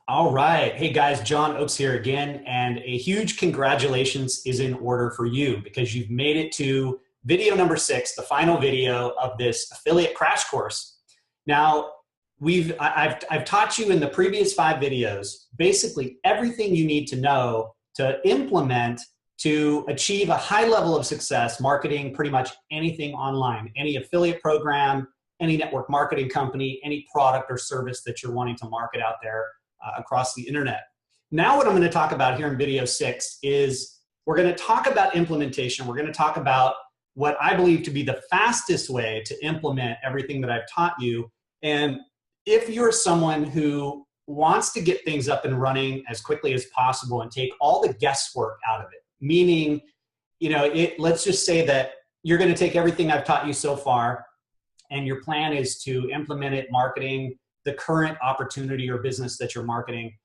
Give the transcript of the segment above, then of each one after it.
All right. Hey guys, John Oakes here again, and a huge congratulations is in order for you because you've made it to video number 6, the final video of this affiliate crash course. Now, I've taught you in the previous 5 videos basically everything you need to know to implement to achieve a high level of success marketing pretty much anything online, any affiliate program, any network marketing company, any product or service that you're wanting to market out there across the internet. Now what I'm going to talk about here in video 6 is we're going to talk about implementation. We're going to talk about what I believe to be the fastest way to implement everything that I've taught you. And if you're someone who wants to get things up and running as quickly as possible and take all the guesswork out of it, meaning, let's just say that you're going to take everything I've taught you so far and your plan is to implement it marketing the current opportunity or business that you're marketing.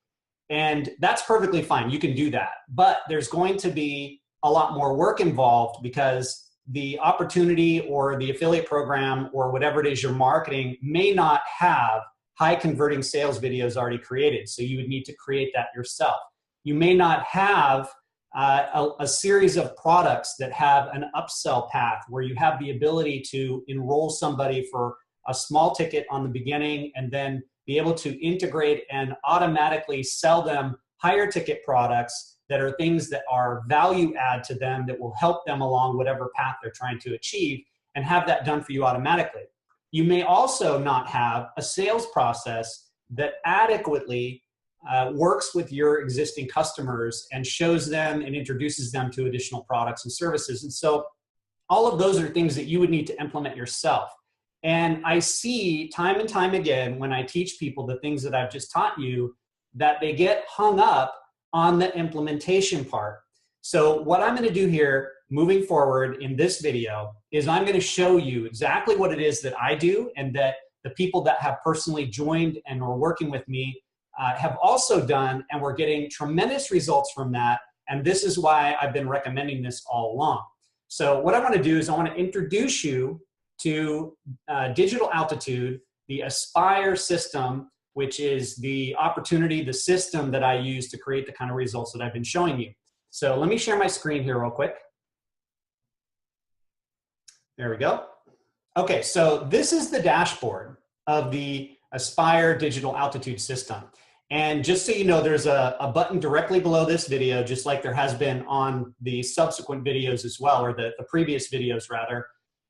And that's perfectly fine. You can do that. But there's going to be a lot more work involved because the opportunity or the affiliate program or whatever it is you're marketing may not have high converting sales videos already created. So you would need to create that yourself. You may not have a series of products that have an upsell path where you have the ability to enroll somebody for a small ticket on the beginning and then be able to integrate and automatically sell them higher ticket products that are things that are value add to them that will help them along whatever path they're trying to achieve and have that done for you automatically. You may also not have a sales process that adequately works with your existing customers and shows them and introduces them to additional products and services. And so all of those are things that you would need to implement yourself. And I see time and time again when I teach people the things that I've just taught you that they get hung up on the implementation part. So what I'm going to do here moving forward in this video is I'm going to show you exactly what it is that I do and that the people that have personally joined and are working with me have also done, and we're getting tremendous results from that. And this is why I've been recommending this all along. So what I want to do is I want to introduce you to Digital Altitude, the Aspire system, which is the opportunity, the system that I use to create the kind of results that I've been showing you. So let me share my screen here real quick. There we go. Okay, so this is the dashboard of the Aspire Digital Altitude system. And just so you know, there's a button directly below this video, just like there has been on the subsequent videos as well, or the previous videos rather,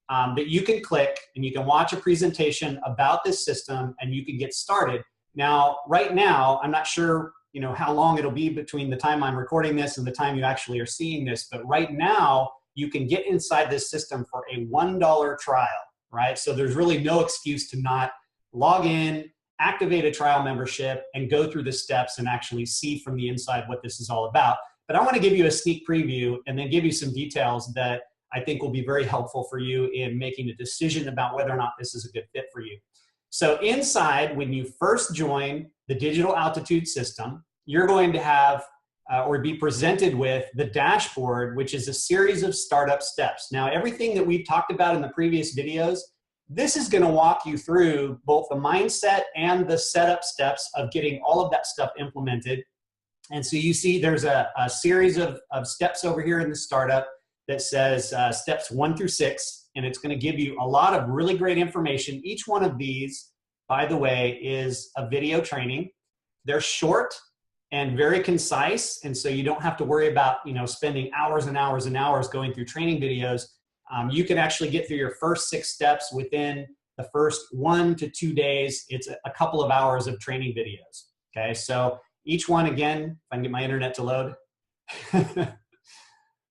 that you can click and you can watch a presentation about this system and you can get started. Now, right now, I'm not sure how long it'll be between the time I'm recording this and the time you actually are seeing this, but right now, you can get inside this system for a $1 trial, right? So there's really no excuse to not log in, activate a trial membership, and go through the steps and actually see from the inside what this is all about. But I want to give you a sneak preview and then give you some details that I think will be very helpful for you in making a decision about whether or not this is a good fit for you. So inside, when you first join the Digital Altitude system, you're going to have or be presented with the dashboard, which is a series of startup steps. Now, everything that we've talked about in the previous videos, this is going to walk you through both the mindset and the setup steps of getting all of that stuff implemented. And so you see there's a series of steps over here in the startup that says steps 1 through 6, and it's going to give you a lot of really great information. Each one of these, by the way, is a video training. They're short and very concise, and so you don't have to worry about spending hours and hours and hours going through training videos. You can actually get through your first 6 steps within the first 1 to 2 days. It's a couple of hours of training videos. Okay, so each one, again, if I can get my internet to load.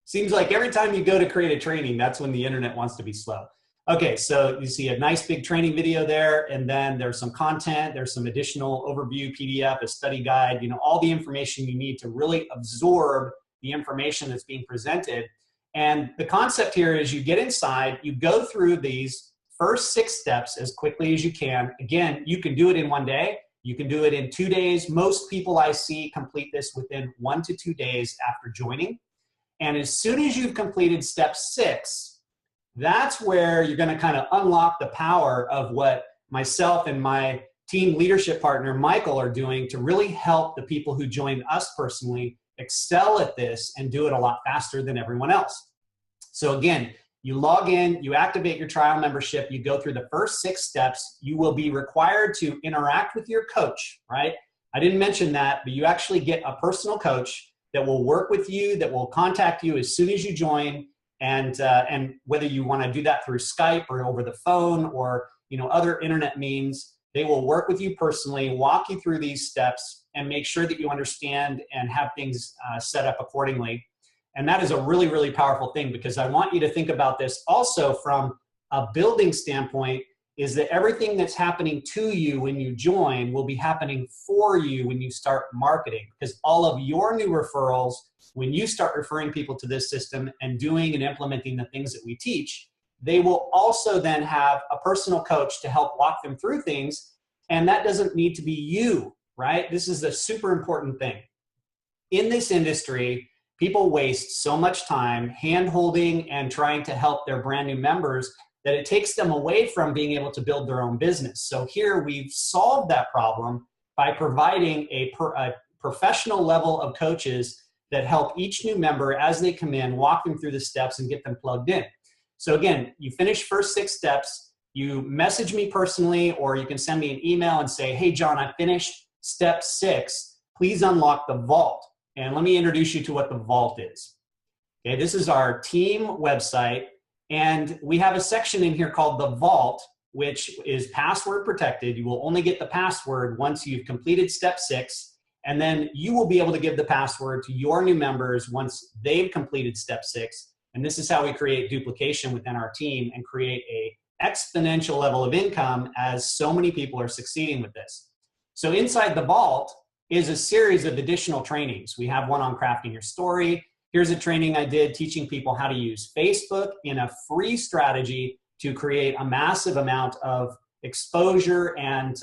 Seems like every time you go to create a training, that's when the internet wants to be slow. Okay, so you see a nice big training video there, and then there's some content, there's some additional overview PDF, a study guide, all the information you need to really absorb the information that's being presented. And the concept here is you get inside, you go through these first 6 steps as quickly as you can. Again, you can do it in 1 day. You can do it in 2 days. Most people I see complete this within 1 to 2 days after joining. And as soon as you've completed step 6, that's where you're going to kind of unlock the power of what myself and my team leadership partner, Michael, are doing to really help the people who join us personally excel at this and do it a lot faster than everyone else. So again, you log in, you activate your trial membership, you go through the first 6 steps. You will be required to interact with your coach, right? I didn't mention that, but you actually get a personal coach that will work with you, that will contact you as soon as you join. And whether you want to do that through Skype or over the phone or other internet means, they will work with you personally, walk you through these steps, and make sure that you understand and have things set up accordingly. And that is a really, really powerful thing, because I want you to think about this also from a building standpoint, is that everything that's happening to you when you join will be happening for you when you start marketing, because all of your new referrals, when you start referring people to this system and doing and implementing the things that we teach, they will also then have a personal coach to help walk them through things. And that doesn't need to be you, right? This is a super important thing. In this industry, people waste so much time hand-holding and trying to help their brand new members that it takes them away from being able to build their own business. So here we've solved that problem by providing a professional level of coaches that help each new member as they come in, walk them through the steps and get them plugged in. So again, you finish first 6 steps, you message me personally, or you can send me an email and say, hey, John, I finished step 6. Please unlock the vault. And let me introduce you to what the vault is. Okay, this is our team website. And we have a section in here called the vault, which is password protected. You will only get the password once you've completed step 6. And then you will be able to give the password to your new members once they've completed step 6. And this is how we create duplication within our team and create a exponential level of income as so many people are succeeding with this. So inside the vault is a series of additional trainings. We have one on crafting your story. Here's a training I did teaching people how to use Facebook in a free strategy to create a massive amount of exposure and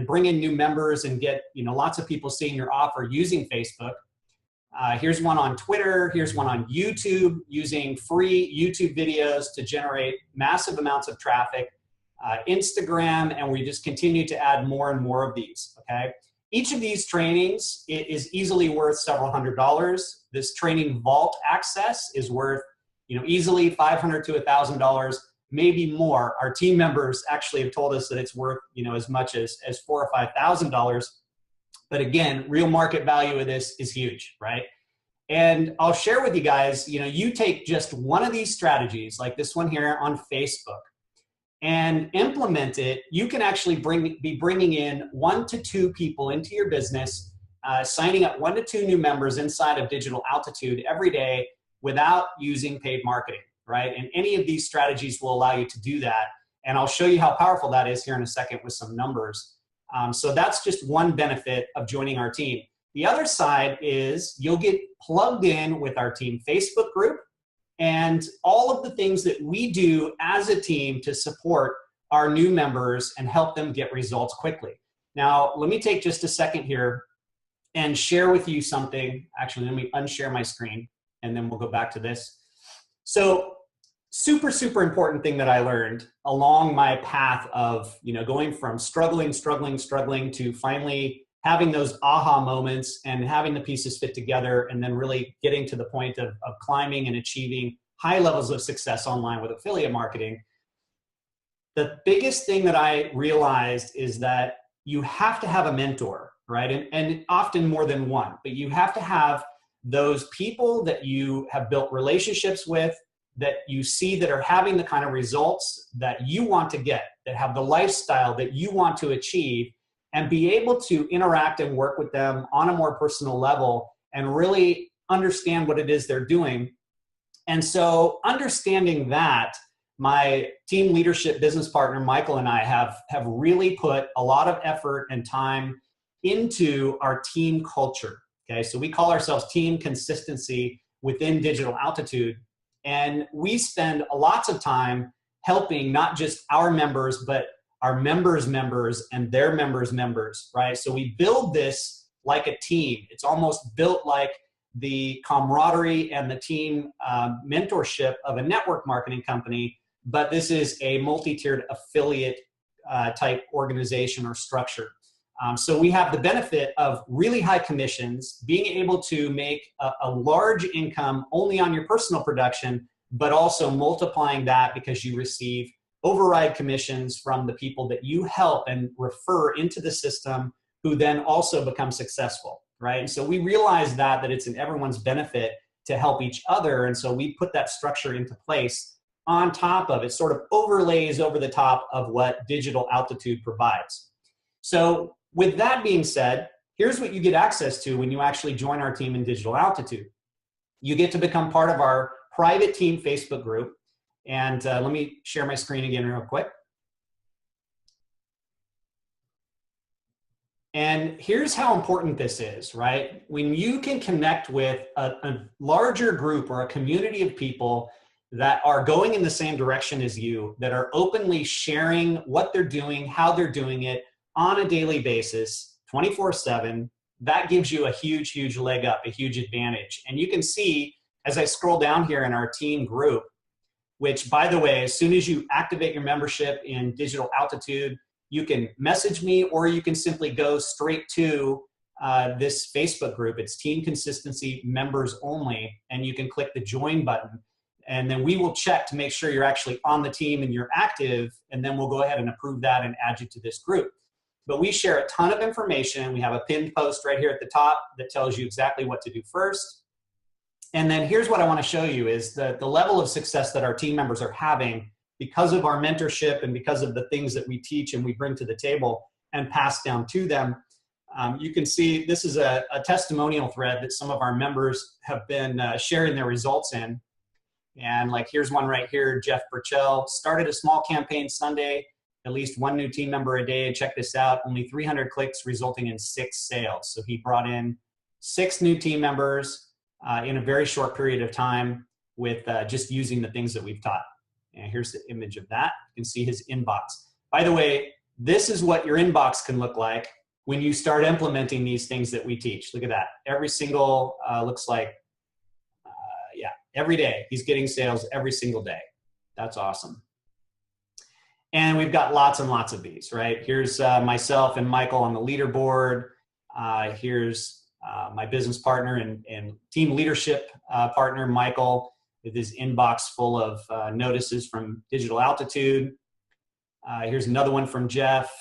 bring in new members and get lots of people seeing your offer using Facebook. Here's one on Twitter. Here's one on YouTube, using free YouTube videos to generate massive amounts of traffic. Instagram, and we just continue to add more and more of these, okay? Each of these trainings is easily worth several $100s. This training vault access is worth easily $500 to $1,000, maybe more. Our team members actually have told us that it's worth as much as $4,000 or $5,000. But again, real market value of this is huge, right? And I'll share with you guys, you take just one of these strategies, like this one here on Facebook, and implement it. You can actually be bringing in 1 to 2 people into your business, signing up 1 to 2 new members inside of Digital Altitude every day without using paid marketing, right? And any of these strategies will allow you to do that. And I'll show you how powerful that is here in a second with some numbers. So that's just one benefit of joining our team. The other side is you'll get plugged in with our team Facebook group and all of the things that we do as a team to support our new members and help them get results quickly. Now, let me take just a second here and share with you something. Actually, let me unshare my screen and then we'll go back to this. So super, super important thing that I learned along my path of, going from struggling to finally having those aha moments and having the pieces fit together and then really getting to the point of climbing and achieving high levels of success online with affiliate marketing. The biggest thing that I realized is that you have to have a mentor, right? And often more than one, but you have to have those people that you have built relationships with, that you see that are having the kind of results that you want to get, that have the lifestyle that you want to achieve, and be able to interact and work with them on a more personal level and really understand what it is they're doing. And so understanding that, my team leadership business partner, Michael, and I have really put a lot of effort and time into our team culture. Okay, so we call ourselves Team Consistency within Digital Altitude. And we spend lots of time helping not just our members, but our members' members and their members' members, right? So we build this like a team. It's almost built like the camaraderie and the team mentorship of a network marketing company, but this is a multi-tiered affiliate type organization or structure. So we have the benefit of really high commissions, being able to make a large income only on your personal production, but also multiplying that because you receive override commissions from the people that you help and refer into the system, who then also become successful, right? And so we realize that it's in everyone's benefit to help each other. And so we put that structure into place on top of it, sort of overlays over the top of what Digital Altitude provides. So with that being said, here's what you get access to when you actually join our team in Digital Altitude. You get to become part of our private team Facebook group. And let me share my screen again real quick. And here's how important this is, right? When you can connect with a larger group or a community of people that are going in the same direction as you, that are openly sharing what they're doing, how they're doing it on a daily basis, 24/7, that gives you a huge, huge leg up, a huge advantage. And you can see as I scroll down here in our team group, which, by the way, as soon as you activate your membership in Digital Altitude, you can message me or you can simply go straight to this Facebook group. It's Team Consistency Members Only, and you can click the join button. And then we will check to make sure you're actually on the team and you're active, and then we'll go ahead and approve that and add you to this group. But we share a ton of information. We have a pinned post right here at the top that tells you exactly what to do first. And then here's what I want to show you is the level of success that our team members are having because of our mentorship and because of the things that we teach and we bring to the table and pass down to them. You can see this is a testimonial thread that some of our members have been sharing their results in. And like, here's one right here, Jeff Burchell, started a small campaign Sunday, at least one new team member a day. Check this out, only 300 clicks resulting in 6 sales. So he brought in 6 new team members in a very short period of time with just using the things that we've taught. And here's the image of that. You can see his inbox. By the way, this is what your inbox can look like when you start implementing these things that we teach. Look at that. Every single, looks like, yeah, every day he's getting sales every single day. That's awesome. And we've got lots and lots of these, right? Here's myself and Michael on the leaderboard. Here's my business partner and team leadership partner, Michael, with his inbox full of notices from Digital Altitude. Here's another one from Jeff,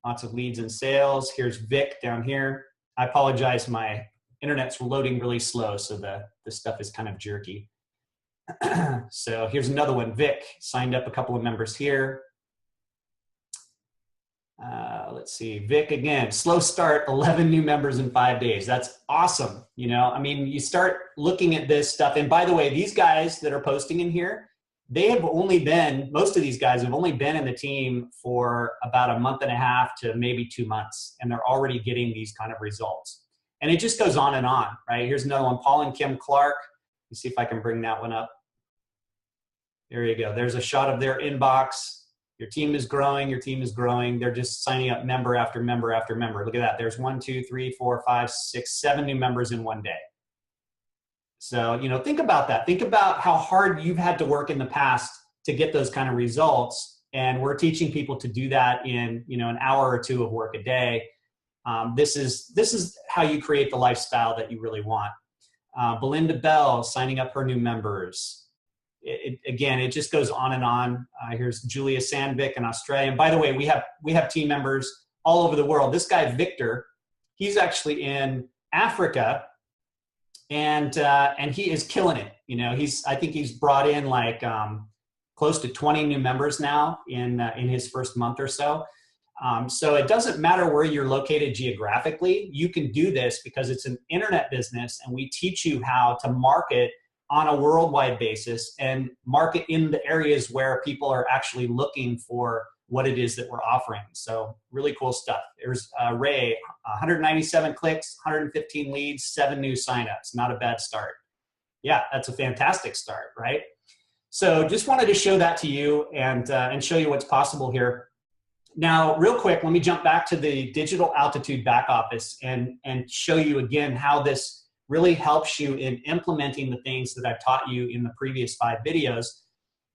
lots of leads and sales. Here's Vic down here. I apologize, my internet's loading really slow, so the stuff is kind of jerky. So here's another one, Vic, signed up a couple of members here. Let's see, Vic again, slow start, 11 new members in 5 days. That's awesome. You know, I mean, you start looking at this stuff. And by the way, these guys that are posting in here, they have only been, most of these guys have only been in the team for about a month and a half to maybe 2 months. And they're already getting these kind of results. And it just goes on and on, right? Here's another one, Paul and Kim Clark. Let me see if I can bring that one up. There you go. There's a shot of their inbox. Your team is growing, your team is growing. They're just signing up member after member after member. Look at that. There's 1, 2, 3, 4, 5, 6, 7 new members in one day. So, you know, think about that. Think about how hard you've had to work in the past to get those kind of results. And we're teaching people to do that in, you know, an hour or 2 of work a day. This is how you create the lifestyle that you really want. Belinda Bell signing up her new members. Again, it just goes on and on. Here's Julia Sandvik in Australia. And by the way, we have team members all over the world. This guy, Victor, he's actually in Africa, and he is killing it. You know, I think he's brought in like close to 20 new members now in his first month or so. So it doesn't matter where you're located geographically. You can do this because it's an internet business, and we teach you how to market on a worldwide basis and market in the areas where people are actually looking for what it is that we're offering. So really cool stuff. There's Ray, 197 clicks, 115 leads, 7 new signups. Not a bad start. Yeah, that's a fantastic start, right? So just wanted to show that to you and show you what's possible here. Now, real quick, let me jump back to the Digital Altitude back office and show you again how this really helps you in implementing the things that I've taught you in the previous 5 videos.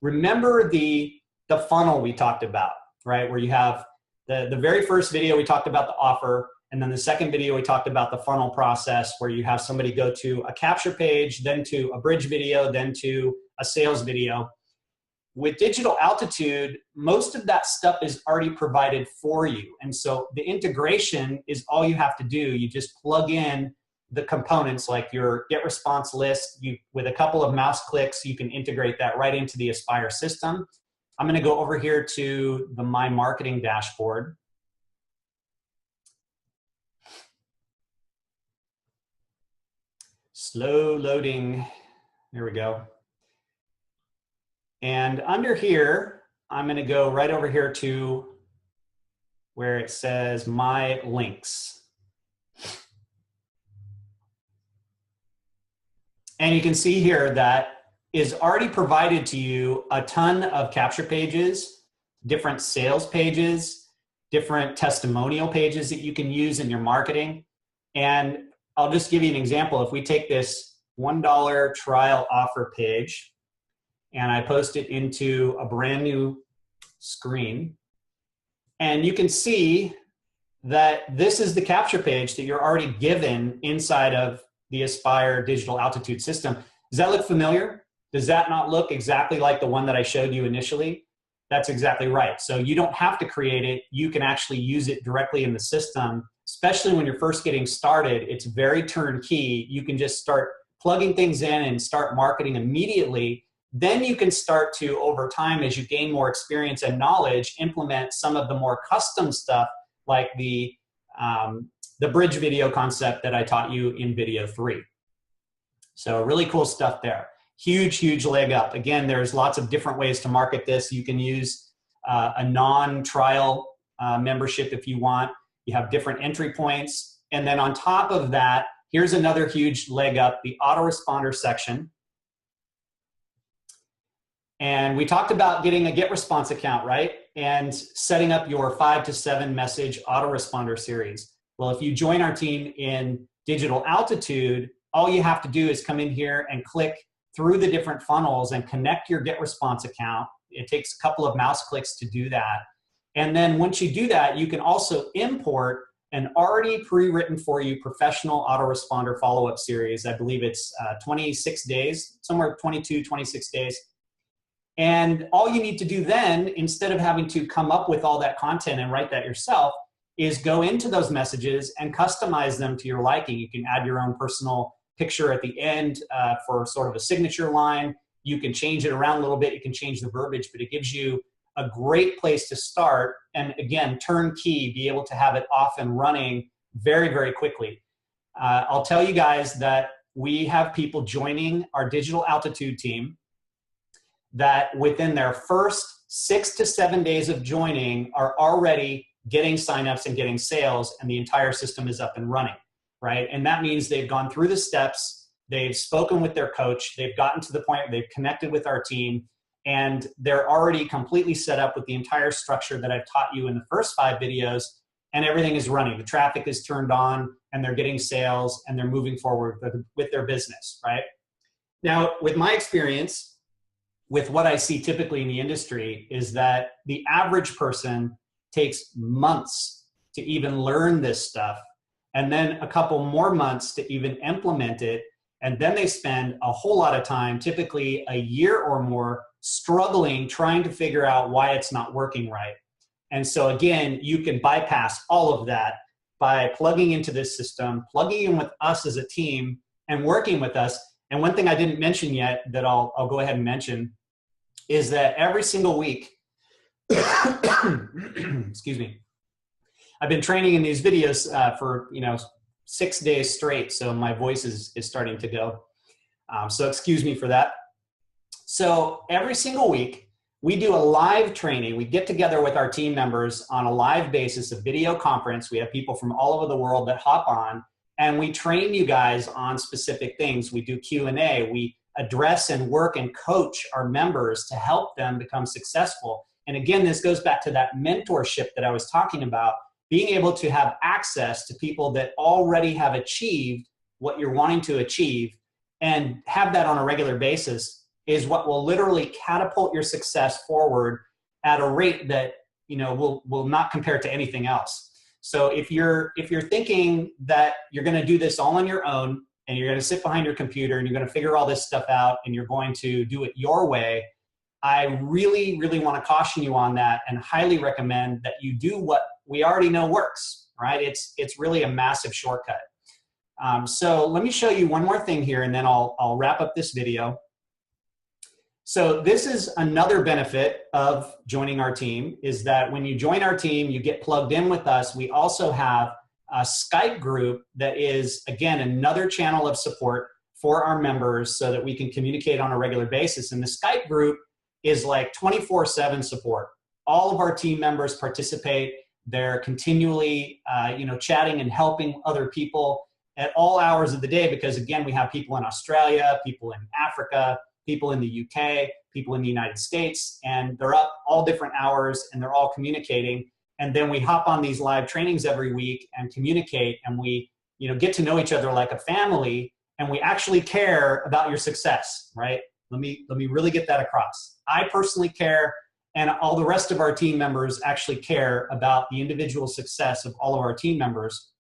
Remember the funnel we talked about, right? Where you have The very first video, we talked about the offer. And then the second video, we talked about the funnel process where you have somebody go to a capture page, then to a bridge video, then to a sales video. With Digital Altitude, most of that stuff is already provided for you. And so the integration is all you have to do. You just plug in the components like your get response list. With a couple of mouse clicks, you can integrate that right into the Aspire system. I'm going to go over here to the My Marketing dashboard. Slow loading. There we go. And under here, I'm going to go right over here to where it says My Links. And you can see here that is already provided to you a ton of capture pages, different sales pages, different testimonial pages that you can use in your marketing. And I'll just give you an example. If we take this $1 trial offer page and I post it into a brand new screen, and you can see that this is the capture page that you're already given inside of the Aspire Digital Altitude system. Does that look familiar? Does that not look exactly like the one that I showed you initially? That's exactly right. So you don't have to create it. You can actually use it directly in the system, especially when you're first getting started. It's very turnkey. You can just start plugging things in and start marketing immediately. Then you can start to, over time, as you gain more experience and knowledge, implement some of the more custom stuff like the bridge video concept that I taught you in video 3. So really cool stuff there. Huge, huge leg up. Again, there's lots of different ways to market this. You can use a non-trial membership if you want. You have different entry points. And then on top of that, here's another huge leg up, the autoresponder section. And we talked about getting a GetResponse account, right? And setting up your 5 to 7 message autoresponder series. Well, if you join our team in Digital Altitude, all you have to do is come in here and click through the different funnels and connect your GetResponse account. It takes a couple of mouse clicks to do that. And then once you do that, you can also import an already pre-written for you professional autoresponder follow-up series. I believe it's 26 days, somewhere 22, 26 days. And all you need to do then, instead of having to come up with all that content and write that yourself, is go into those messages and customize them to your liking. You can add your own personal picture at the end for sort of a signature line. You can change it around a little bit. You can change the verbiage, but it gives you a great place to start. And again, turnkey, be able to have it off and running very, very quickly. I'll tell you guys that we have people joining our Digital Altitude team that within their first 6 to 7 days of joining are already getting signups and getting sales, and the entire system is up and running, right? And that means they've gone through the steps, they've spoken with their coach, they've gotten to the point where they've connected with our team, and they're already completely set up with the entire structure that I've taught you in the first 5 videos, and everything is running. The traffic is turned on, and they're getting sales, and they're moving forward with their business, right? Now, with my experience, with what I see typically in the industry, is that the average person takes months to even learn this stuff, and then a couple more months to even implement it, and then they spend a whole lot of time, typically a year or more, struggling trying to figure out why it's not working right. And so again, you can bypass all of that by plugging into this system, plugging in with us as a team, and working with us. And one thing I didn't mention yet that I'll go ahead and mention is that every single week, excuse me, I've been training in these videos for 6 days straight, so my voice is starting to go. So excuse me for that. So every single week, we do a live training. We get together with our team members on a live basis, a video conference. We have people from all over the world that hop on, and we train you guys on specific things. We do Q&A. We address and work and coach our members to help them become successful. And again, this goes back to that mentorship that I was talking about, being able to have access to people that already have achieved what you're wanting to achieve and have that on a regular basis is what will literally catapult your success forward at a rate that will not compare to anything else. So if you're thinking that you're going to do this all on your own and you're going to sit behind your computer and you're going to figure all this stuff out and you're going to do it your way, I really, really want to caution you on that and highly recommend that you do what we already know works, right? It's really a massive shortcut. So let me show you one more thing here and then I'll wrap up this video. So this is another benefit of joining our team, is that when you join our team, you get plugged in with us. We also have a Skype group that is, again, another channel of support for our members so that we can communicate on a regular basis. And the Skype group is like 24/7 support. All of our team members participate. They're continually chatting and helping other people at all hours of the day because, again, we have people in Australia, people in Africa, people in the UK, people in the United States, and they're up all different hours and they're all communicating. And then we hop on these live trainings every week and communicate, and we get to know each other like a family, and we actually care about your success, right? Let me really get that across. I personally care, and all the rest of our team members actually care about the individual success of all of our team members.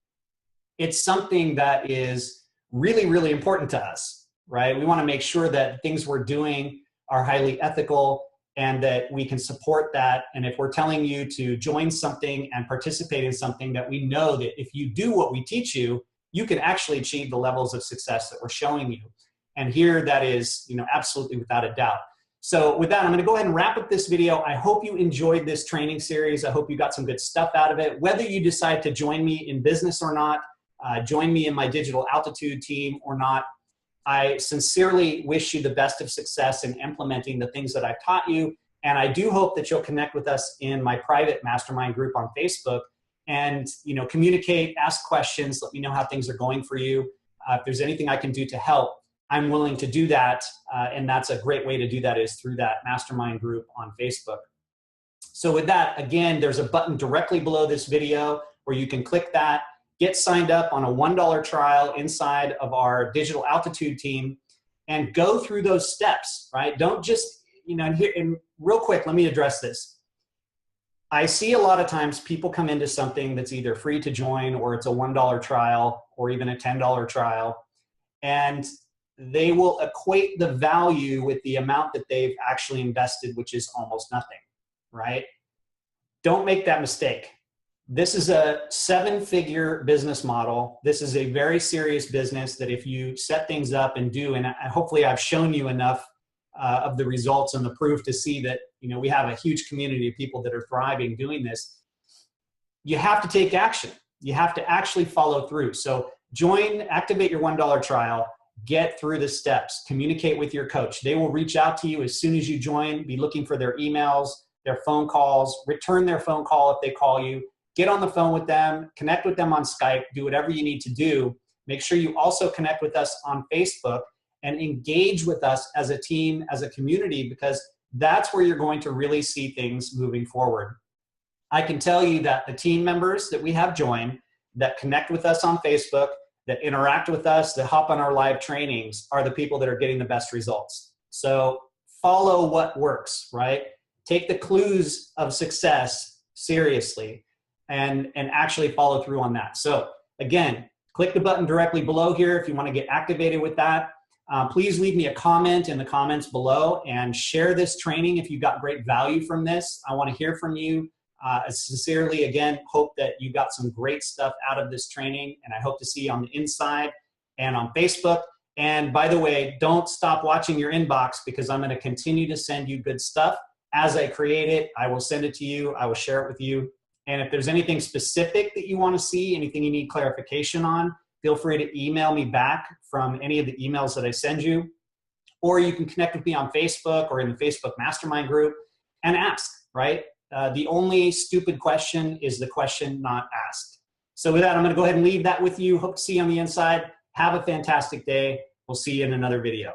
It's something that is really, really important to us. Right? We want to make sure that things we're doing are highly ethical and that we can support that. And if we're telling you to join something and participate in something, that we know that if you do what we teach you, you can actually achieve the levels of success that we're showing you. And here that is, absolutely without a doubt. So with that, I'm going to go ahead and wrap up this video. I hope you enjoyed this training series. I hope you got some good stuff out of it. Whether you decide to join me in business or not, join me in my Digital Altitude team or not, I sincerely wish you the best of success in implementing the things that I've taught you. And I do hope that you'll connect with us in my private mastermind group on Facebook and, communicate, ask questions, let me know how things are going for you. If there's anything I can do to help, I'm willing to do that. And that's a great way to do that, is through that mastermind group on Facebook. So with that, again, there's a button directly below this video where you can click that. Get signed up on a $1 trial inside of our Digital Altitude team and go through those steps, right? Don't just, and real quick, let me address this. I see a lot of times people come into something that's either free to join or it's a $1 trial or even a $10 trial, and they will equate the value with the amount that they've actually invested, which is almost nothing, right? Don't make that mistake. This is a 7-figure business model. This is a very serious business that if you set things up and do, and hopefully I've shown you enough of the results and the proof to see that, we have a huge community of people that are thriving doing this. You have to take action. You have to actually follow through. So activate your $1 trial, get through the steps, communicate with your coach. They will reach out to you as soon as you join, be looking for their emails, their phone calls, return their phone call if they call you. Get on the phone with them, connect with them on Skype, do whatever you need to do. Make sure you also connect with us on Facebook and engage with us as a team, as a community, because that's where you're going to really see things moving forward. I can tell you that the team members that we have joined, that connect with us on Facebook, that interact with us, that hop on our live trainings, are the people that are getting the best results. So follow what works, right? Take the clues of success seriously. And actually follow through on that. So again, click the button directly below here if you want to get activated with that. Please leave me a comment in the comments below and share this training if you got great value from this. I want to hear from you. I sincerely, again, hope that you got some great stuff out of this training, and I hope to see you on the inside and on Facebook. And by the way, don't stop watching your inbox, because I'm going to continue to send you good stuff. As I create it, I will send it to you. I will share it with you. And if there's anything specific that you want to see, anything you need clarification on, feel free to email me back from any of the emails that I send you. Or you can connect with me on Facebook or in the Facebook Mastermind group and ask, right? The only stupid question is the question not asked. So with that, I'm going to go ahead and leave that with you. Hope to see you on the inside. Have a fantastic day. We'll see you in another video.